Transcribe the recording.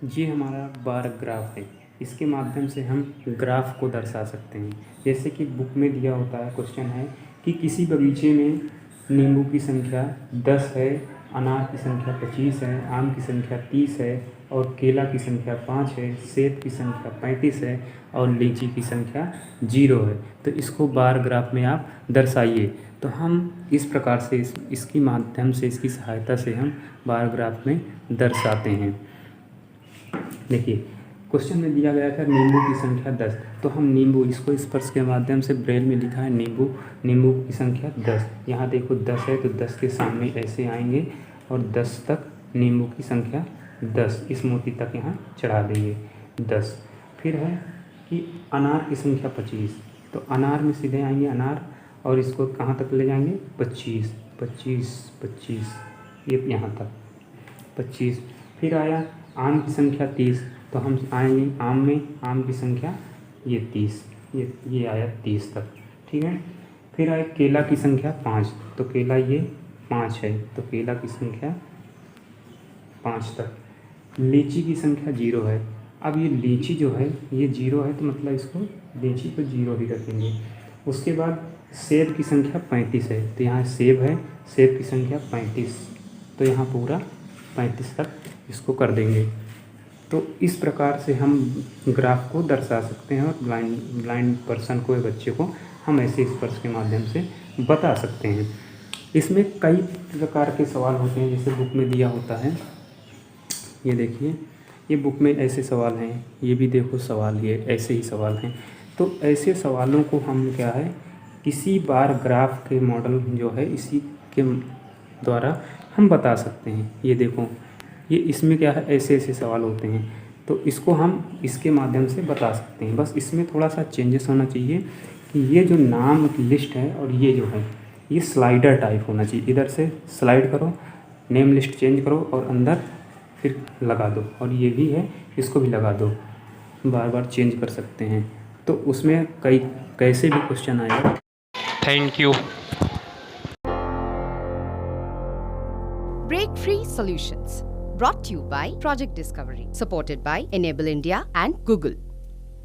ये हमारा bar graph है। इसके माध्यम से हम ग्राफ को दर्शा सकते हैं। जैसे कि बुक में दिया होता है, क्वेश्चन है कि किसी बगीचे में नींबू की संख्या 10 है, अनार की संख्या 25 है, आम की संख्या 30 है और केला की संख्या 5 है, सेब की संख्या 35 है और लीची की संख्या 0 है। तो इसको बार ग्राफ में आप दर्शाइए। तो हम इस प्रकार से इसकी माध्यम से, इसकी सहायता से हम बार ग्राफ में दर्शाते हैं। देखिए, क्वेश्चन में दिया गया था नींबू की संख्या 10, तो हम नींबू, इसको स्पर्श के माध्यम से ब्रेल में लिखा है नींबू की संख्या 10। यहाँ देखो 10 है तो 10 के सामने ऐसे आएंगे और 10 तक नींबू की संख्या 10 इस मोती तक यहाँ चढ़ा देंगे 10। फिर है कि अनार की संख्या 25, तो अनार में सीधे आएंगे अनार और इसको कहाँ तक ले जाएंगे 25 25 25, ये यहाँ तक 25। फिर आया आम की संख्या 30, तो हम आएंगे आम में, आम की संख्या ये 30, ये आया 30 तक, ठीक है। फिर आए केला की संख्या 5, तो केला ये 5 है, तो केला की संख्या 5 तक। लीची की संख्या 0 है। अब ये लीची जो है ये 0 है, तो मतलब इसको लीची को 0 ही रखेंगे। उसके बाद सेब की संख्या 35 है, तो यहाँ सेब है, सेब की संख्या 35, तो यहाँ पूरा 35 तक इसको कर देंगे। तो इस प्रकार से हम ग्राफ को दर्शा सकते हैं और ब्लाइंड पर्सन को या बच्चे को हम ऐसे स्पर्श के माध्यम से बता सकते हैं। इसमें कई प्रकार के सवाल होते हैं, जैसे बुक में दिया होता है। ये देखिए, ये बुक में ऐसे सवाल हैं, ये भी देखो सवाल, ये ऐसे ही सवाल हैं। तो ऐसे सवालों को हम क्या है, किसी बार ग्राफ के मॉडल जो है इसी के द्वारा हम बता सकते हैं। ये देखो, ये इसमें क्या है, ऐसे ऐसे सवाल होते हैं, तो इसको हम इसके माध्यम से बता सकते हैं। बस इसमें थोड़ा सा चेंजेस होना चाहिए कि ये जो नाम की लिस्ट है और ये जो है ये स्लाइडर टाइप होना चाहिए। इधर से स्लाइड करो, नेम लिस्ट चेंज करो और अंदर फिर लगा दो, और ये भी है, इसको भी लगा दो, बार बार चेंज कर सकते हैं। तो उसमें कैसे भी क्वेश्चन आएगा। Thank you. Break Free Solutions, brought to you by Project Discovery, supported by Enable India and Google.